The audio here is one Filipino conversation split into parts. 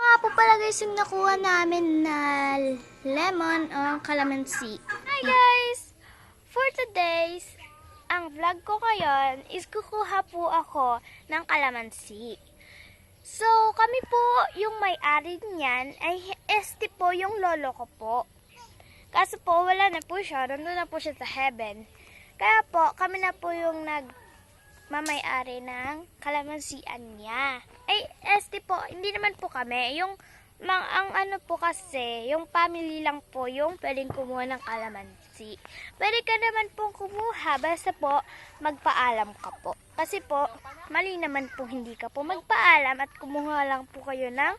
nga po pala guys yung nakuha namin na lemon o calamansi. Hi guys! For today's, ang vlog ko ngayon is kukuha po ako ng calamansi. So, kami po yung may-ari niyan ay este po yung lolo ko po. Kaso po, wala na po siya. Nandun na po siya sa heaven. Kaya po, kami na po yung mamay-ari ng kalamansian niya. Ay, este po, hindi naman po kami. Ang ano po kasi, yung family lang po yung pwedeng kumuha ng kalamansi. Pwede ka naman pong kumuha, basta po magpaalam ka po. Kasi po, mali naman po hindi ka po magpaalam at kumuha lang po kayo ng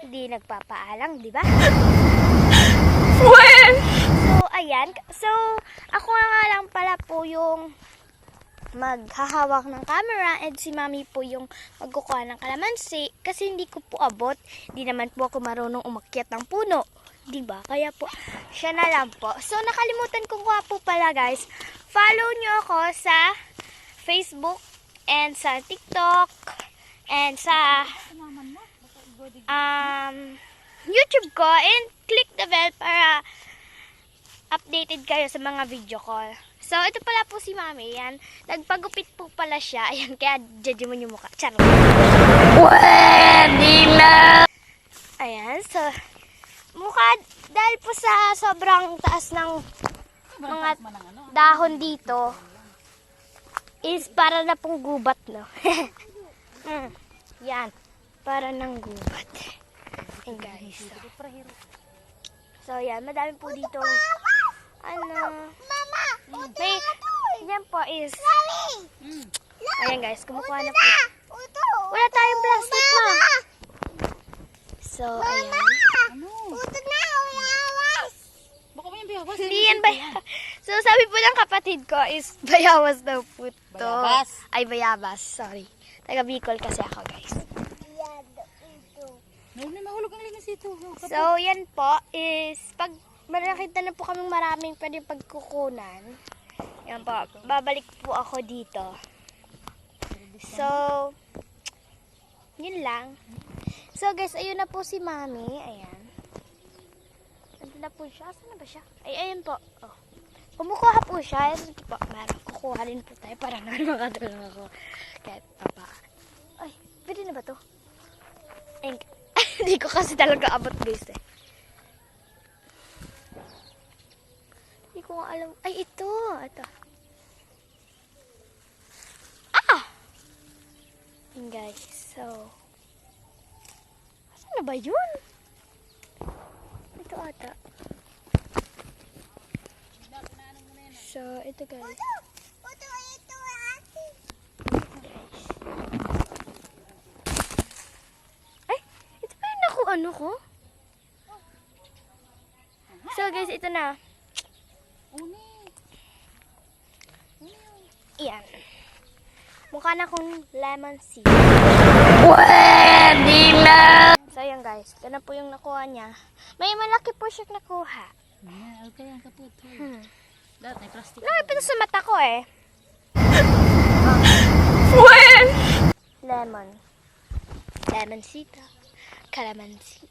hindi nagpapaalam, di ba? So, ayan. So, ako nga lang pala po yung maghahawak ng camera and si mami po yung magkukuha ng kalamansi kasi hindi ko po abot. Hindi naman po ako marunong umakyat ng puno. Diba? Kaya po, siya na lang po. So, nakalimutan ko nga po pala guys. Follow nyo ako sa Facebook and sa TikTok and sa YouTube ko and click the bell para updated kayo sa mga video call. So, ito pala po si Mami. Yan. Nagpagupit po pala siya. Ayan, kaya judge mo yung mukha. Charot. Pwede na! Ayan, so, mukha, dahil po sa sobrang taas ng mga dahon dito, is para na pong gubat, no? Yan, para ng gubat. Ayan, guys. So, yan, madami po dito. May, yan po is, ayan guys, kumukuha na po. Wala tayong plastic mo. So, ayan. Hindi yan bayawas. So, sabi po ng kapatid ko is bayawas daw po to. Bayabas? Ay, bayabas, sorry. Taga Bicol kasi ako guys. Mahulog ang linis ito. So, yan po is, pag nakita na po kaming maraming pwedeng pagkukunan, yan po, babalik po ako dito. So, yun lang. So guys, ayun na po si Mami. Ayan. Nandun na po siya. Saan na ba siya? Ay, ayun po. Oh. Kumukuha po siya. Ayun po. Meron. Kukuha rin po tayo para naman makatulong ako. Kahit papa. Ay, pwede na ba to? Ay, hindi ko kasi talaga abot guys eh. Hindi ko nga alam. Ay, ito. Ito. Guys, so saan na ba yun? Ito ata. So, ito guys. Ay, ito pa yung ano ko? So guys, ito na. Iyan. Mukha na akong lemon seed. Pwede na! So, yun guys. Ito na po yung nakuha niya. May malaki po siya nakuha. Okay, ang kaput. Dapat may plastic. Nakipito sa mata ko eh. Lemon. Lemon sita. Calamansi.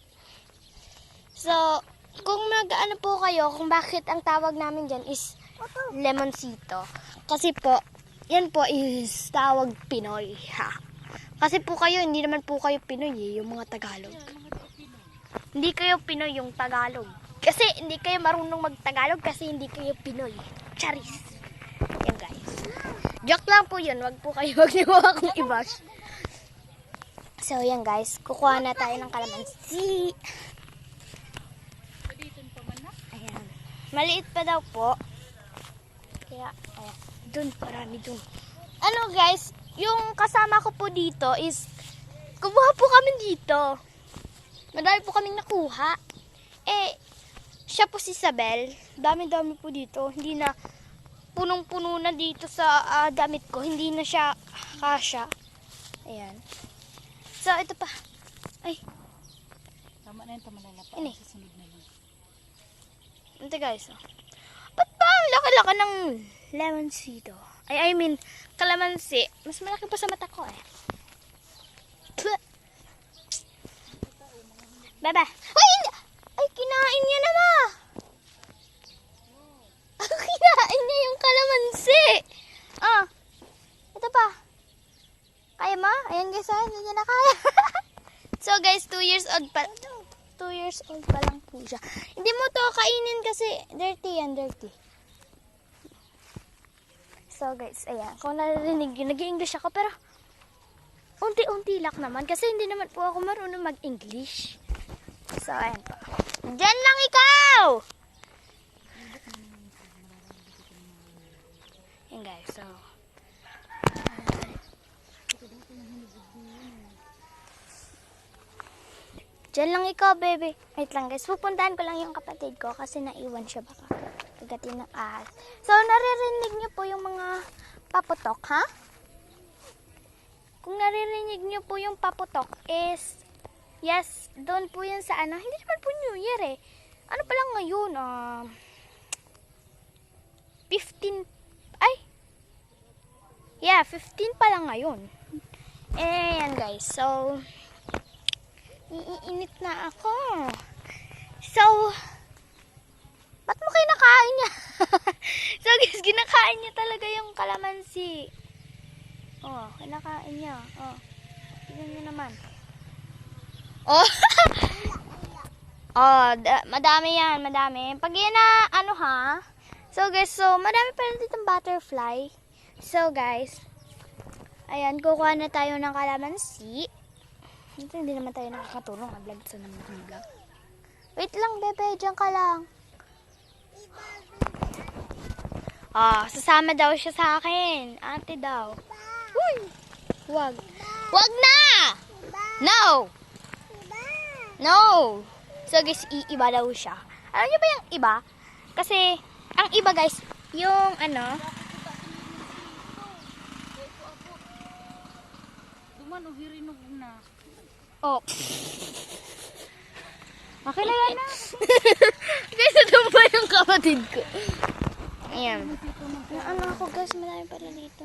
So, kung nag-ano po kayo, kung bakit ang tawag namin dyan is lemonsito. Kasi po, yan po is tawag Pinoy, ha. Kasi po kayo, hindi naman po kayo Pinoy eh, yung mga Tagalog. Hindi kayo Pinoy yung Tagalog. Kasi hindi kayo marunong mag-Tagalog kasi hindi kayo Pinoy. Charis. Yan guys. Joke lang po yun, wag niyo akong i-bash. So yan guys, kukuha na tayo ng kalamansi. Ayan. Maliit pa daw po. Kaya, ayan. Dun, marami dun. Ano guys, yung kasama ko po dito is, kumuha po kami dito. Madami po kaming nakuha. Eh, siya po si Isabel. Dami-dami po dito. Hindi na, punong-puno na dito sa damit ko. Hindi na siya kasya. Ayan. So, ito pa. Ay. Tama na yun, tama na lang. Ini. Susunod na lang. Ito guys, oh. Ba't ba ang laki-laki ng lemon seed, oh? I mean, kalamansi. Mas malaki pa sa mata ko, eh. Bebe. Ay, hindi. Ay, kinain niya na, ma. Kinain niya yung kalamansi. Ah. Ito pa. Kaya mo? Ayan guys, hindi niya na kaya. So guys, 2 years old pa. 2 years old pa lang po siya. Hindi mo to kainin kasi dirty yan, dirty. So guys, ayan. Kung narinig yun, nag-i-English ako pero unti-unti lang naman. Kasi hindi naman po ako marunong mag-English. So ayan po. Diyan lang ikaw! Ayan guys, so. Diyan lang ikaw, baby. Wait lang guys, pupuntahan ko lang yung kapatid ko kasi naiwan siya baka kagatin ng ahas. So, naririnig niyo po yung mga paputok, ha? Kung naririnig niyo po yung paputok is, yes, doon po yun sa ano. Hindi naman po New Year eh. Ano pa lang ngayon? 15, ay, yeah, 15 pa lang ngayon. Ayan guys, so, iinit na ako. So, ba't mo kinakain niya? So guys, kinakain niya talaga yung kalamansi. Oh, kinakain niya. Oh, tignan niyo naman. Oh, oh, madami yan, madami. Pag yan na, ano ha? So guys, so madami pa rin ditong butterfly. So guys, ayan, kukuha na tayo ng kalamansi. Ito, hindi naman tayo nakakatulong. Vlog sa naman ng vlog. Wait lang, bebe. Diyan ka lang. Sasama daw siya sa akin. Ate daw. Uy! Wag. Wag na! No! No! So guys, iiba daw siya. Alam niyo ba yung iba? Kasi, ang iba guys, yung ano, Duman o hirinog na. oh. Okay na yan na. Guys, ito ba yung kapatid ko? Ayan. Ano ako guys, marami pala dito.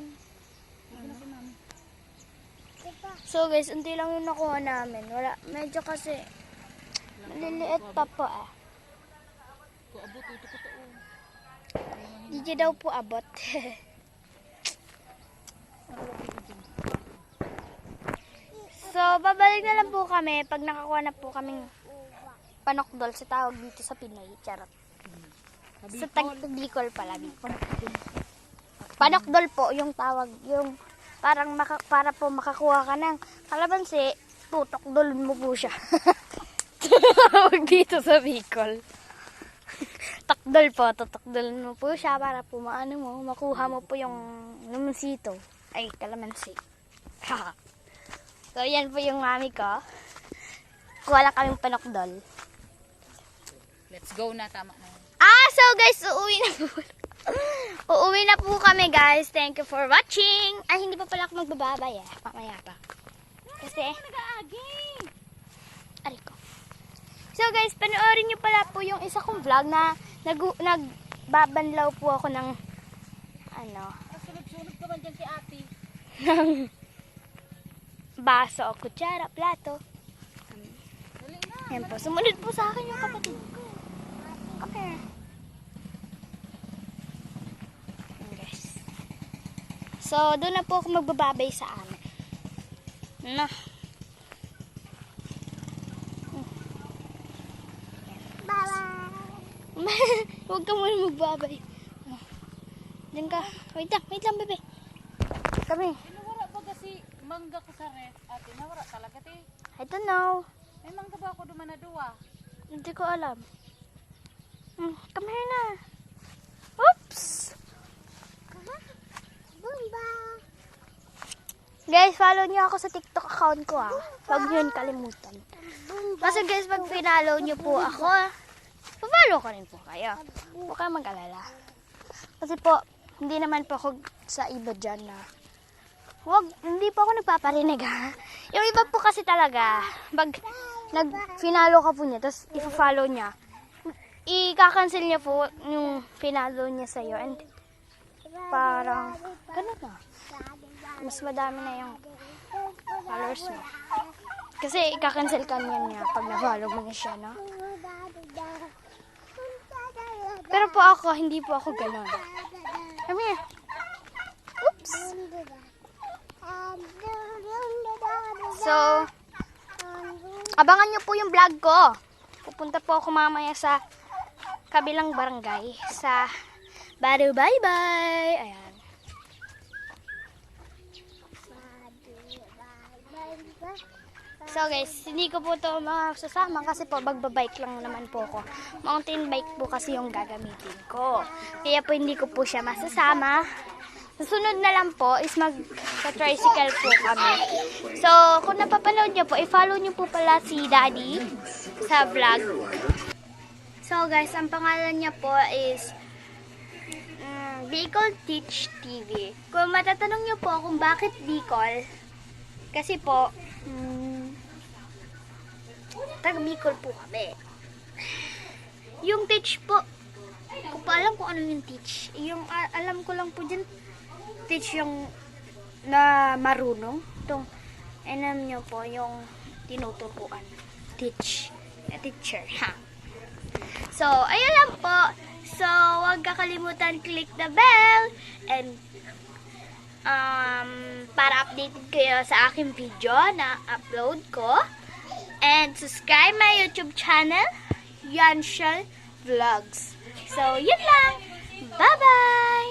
So guys, unti lang yung nakuha namin. Wala, medyo kasi maliliit pa po eh. Abot ito ko to. Hindi daw po abot. So, babalik na lang po kami pag nakakuha na po kaming panokdol sa tawag dito sa Pinoy. Charot. Sa Bicol pala. Panokdol po yung tawag. Yung parang para po makakuha ka ng kalamansi, tutokdolin mo po siya. Tawag dito sa Bicol. Takdol po. Tutokdolin mo po siya para po makuha mo po yung lumunsito. Ay, kalamansi. Haha. So, yan po yung mami ko. Kuha lang kaming panokdol. Let's go na, tama na. So guys, uuwi na po. Uuwi na po kami guys. Thank you for watching. Ay, hindi pa pala ako magbababay eh. Mamaya pa. Kasi, aray ko. So guys, panoorin nyo pala po yung isa kong vlog na nagbabanlaw po ako ng ano. Sunod-sunod ka man dyan si ate. ng baso o kutsara, plato. Dali na. Yan po. Sumunod po sa akin yung kapatid ko. Okay. Yan guys. So, doon na po ako magbababay sa amin. No. Bye-bye. Huwag ka muna magbabay. Diyan ka. Wait lang, bebe. Kami. Nawara ba kasi mangga ko sa ref? Ate, nawara talaga te. I don't know. May mangga ba ako duman na duwa? Hindi ko alam. Come here na. Oops! Guys, follow nyo ako sa TikTok account ko ah. Huwag nyo yun kalimutan. Kasi guys, pag pinalo nyo po ako, papalo ko rin po kayo. Huwag kayo mag-alala. Kasi po, hindi naman po ako sa iba dyan na hindi po ako nagpaparinig ha. Yung iba po kasi talaga, pag nag-finalo ka po niya, tapos i-follow niya, i-cancel niya po yung finalo niya sa'yo. And parang, ganun na. Mas madami na yung followers mo. Kasi ika-cancel ka niya pag na-follow mo na siya, no? Pero po ako, hindi po ako ganon. Come here. Oops. So, abangan nyo po yung vlog ko. Pupunta po ako mamaya sa kabilang barangay. Sa Badu Bye-Bye. Ayan. So guys, hindi ko po ito masasama kasi po magbabike lang naman po ako. Mountain bike po kasi yung gagamitin ko. Kaya po hindi ko po siya masasama. Susunod na lang po is mag-tricycle po kami. So, kung napapanood nyo po, i-follow nyo po pala si Daddy sa vlog. So guys, ang pangalan niya po is Bicol Teach TV. Kung matatanong nyo po kung bakit Bicol, kasi po, taga Bicol po kami. Yung teach po, ko pa alam kung ano yung teach. Yung alam ko lang po dyan, teach yung na marunong. Itong, alam nyo po, yung tinuturuan. Teach. Teacher. Ha? So, ayun lang po. So, huwag kakalimutan click the bell and para updated kayo sa aking video na upload ko. And subscribe my YouTube channel, Yanshel Vlogs. So, yun lang. Bye-bye!